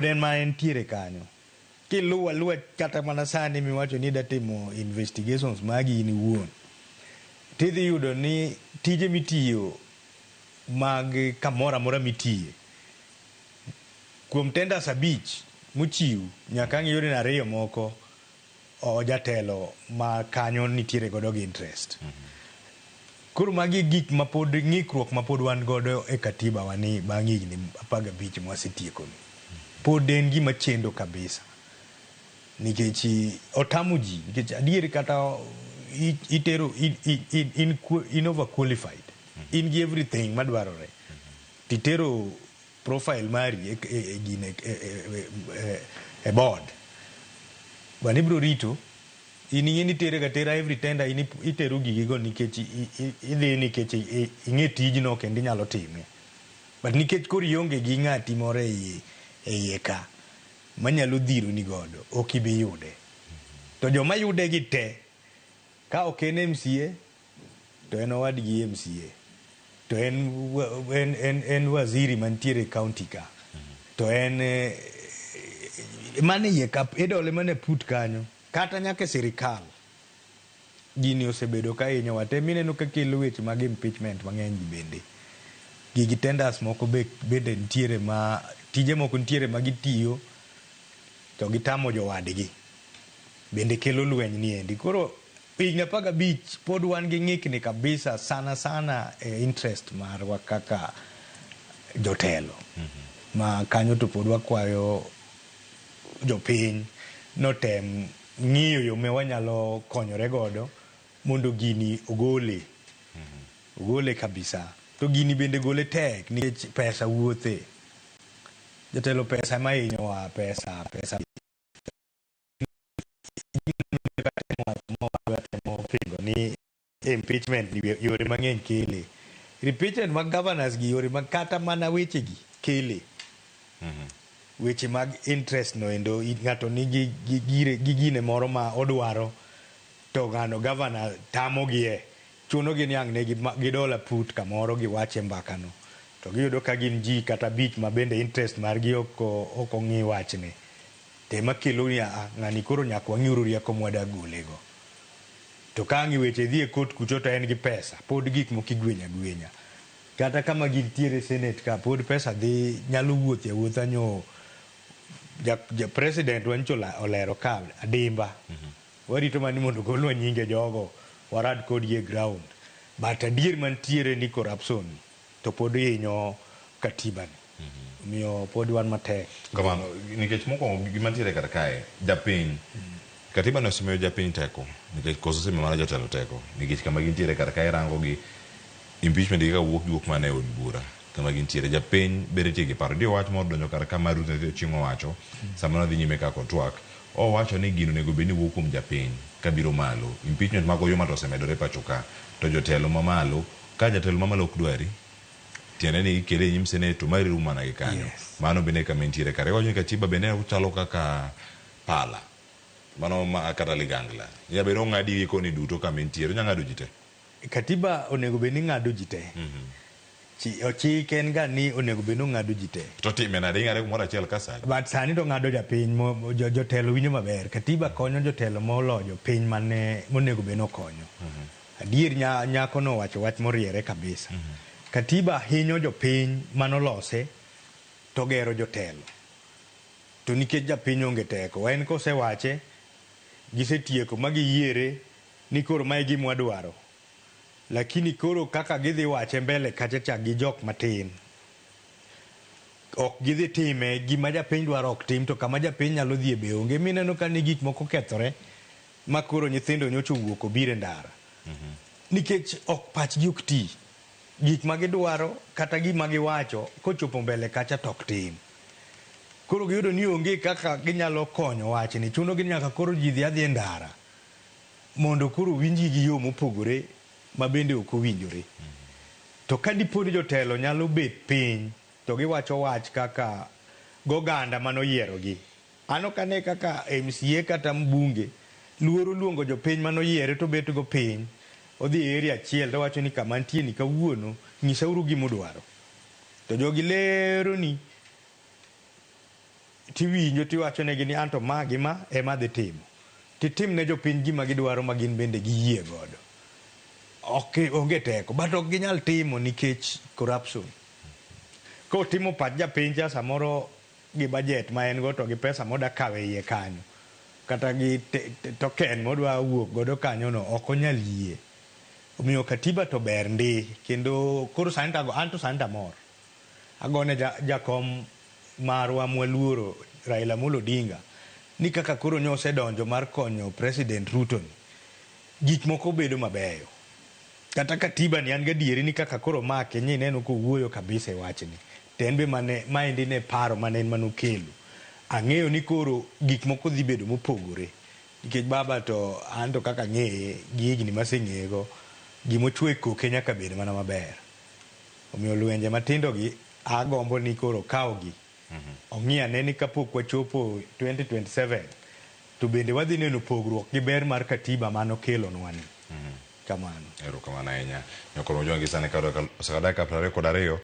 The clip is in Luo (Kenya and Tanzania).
den ma entiere kanyo kiluwa kata mana sani miwacho ni datimo investigations magi in iwuon tidhi yudo ni tije mitiyo mag kamora mora mitiye kuom tenders 5 mochiw nyaka ng'iyore na 2 moko jatelo ma kanyo nitiere godo gi interest. Koro magi gik mapod ng'ikruok mapod wan godo e katiba wani bang' higni 15 mwasetieko ni. Pod en gima chendo kabisa. Nikech otamo ji, nikech adieri kata itero in overqualified. In gi everything madwarore. Titero profile mari e board. Wanibro rito ini tere gatera every tender itero gigigo nikech idhi nikech ing'e tijno kendo inyalo time. But nikech koro ionge gi ng'ati moro e iye ka manyalo dhiro ni godo ok ibi yude. To joma yude gi te ka ok en MCA to en owadgi MCA to en waziri mantiere county ka to en mane iye ka idole mane put kanyo kata nyaka sirkal gini osebedo ka hinyo wate mineno ka kelo weche mag impeachment mang'eny bende gigi tenders moko bende ntiere ma tije moko ntiere ma gitiyo to gitamo jowadgi bende kelo lweny ni endi. Koro higni 15 pod wan gi ng'ikni kabisa sana interest marwa kaka jotelo ma kanyo to pod wakwayo jopiny notem ng'iyo yo mewanyalo konyore godo mondo gini ogole kabisa. To gini bende gole tek nikech pesa wuothe. Jatelo pesa ma hinyowa pesa ni impeachment ni yore mang'eny kele. Impeachment mag governors gi yore mag kata mana weche gi kele. Weche mag interest no endo ng'ato nigi gine moro ma odwaro to ng'ano governor tamogie chuno gi niang' ne gi dola put kamoro giwache mbakano to giyudo ka gin ji kata bich ma bende interest margi ok ong'i wachne tema kelo ni ng'ani koro nyaka wang'iuru rieko mwada golego to ka ng'i weche dhi e kot kucho to en gi pesa pod gik moko igwenya kata kama gintiere senate ka pod pesa dhi nyalo wuothe wuotha nyo ja president wanchola olero ka adimba warito mani mondo golwa nyinge jogo warad kod ye ground but adier mantiere ni corruption to pod hinyo katiba ni miyo pod wan matek kamano nikech moko gimantiere kar kae japiny katiba no simiyo japiny teko nikech koso simiyo mana jotelo teko nikech kama gintiere kar kae rango gi impeachment gi ka wuok mana e od bura kama gintiere japiny berete gi paro dio wach moro donjo kar kama Ruth ne chingo wacho samano dhi nyime ka twak o wacho ni gino nego beni wuok kuom japiny kabiro malo impeachment mago yo mato osemedore pacho ka to jotelo mamalo ka jatelo mamalo ok dwari tiende ni ikele nyim seneto mari rumana gi kanyo mano bende kama intiere kare wacho ni katiba bende uchalo kaka pala mano ma kata ligangla ya bero ng'adi iko ni duto kama intiere nyang'ado jite katiba onego beni ng'ado jite chik en ga ni onego beno ng'ado jite to time na ding'are kumoro achiel ka sani but sani to ng'ado japiny jotelo winjo maber katiba konyo jotelo moloyo piny monego beno konyo adier nyako no wacho wach moriere kabisa katiba hinyo jopiny manolose to gero jotelo to nikech japiny onge teko en kosewache gisetieko magiyiere ni koro mae gima wadwaro lakini koro kaka gidhi wache mbele kacha gi jok matin ok gidhi time gima japiny dwaro ok tim to kama japiny nyalo dhi be onge mineno ka ni gik moko kethore ma koro nyithindo nyocho wuok obire ndara nikech ok pachgi ok ti gik ma gidwaro kata gima giwacho kochopo mbele kacha tok tim koro giyudo ni onge kaka ginyalo konyo wachni chuno gi nyaka koro ji dhi adhi ndara mondo koro winji gi yo mopogore ma bende ok owinjore to ka dipo ni jotelo nyalo bet piny to giwacho wach kaka goganda manoyierogi ano kane kaka MCA kata mbunge luoro luongo jopiny manoyiere to bet go piny odhi area achiel to wacho ni kama nitie ni kawuono nyisauru gima udwaro to jogi lero ni tiwinjo tiwachonegi ni anto ma gima ema dhi timo, titim ne jopiny gima gidwaro ma gin bende giyie godo. Onge teko, but ok ginyal timo nikech corruption. Kotimo pach japiny cha samoro gi budget ma en go to gi pesa moda kawe iye kanyo, kata gi token modwa wuok godo kanyo no, ok onyal yie. Omiyo katiba to ber ndi, kendo koro anto santa mor. Agone jakom marwa mwaluoro Raila Amollo Odinga ni kaka koro nyose donjo mar konyo President Ruto ni, gik moko bedo mabeyo. Kata katiba ni an gadieri ni kaka koro make nyi neno ko wuoyo kabisa e wachni. Tenbe maendi ne paro manen manukelo. Ang'eyo ni koro gik moko dhi bedo mopogore. Nikech baba to anto kaka ng'eye gi higni maseng'eyego, gimochwe koke nyaka bed mana maber. Omiyo lwenje matindo gi agombo ni koro kawogi. Ong'i ane ni kapok wachopo 2027 to bende wadhi neno pogruok gi ber mar katiba manokelonwa ni. Kamano. Erokamano ahinya. Nyakoro jongi sani kadaka 22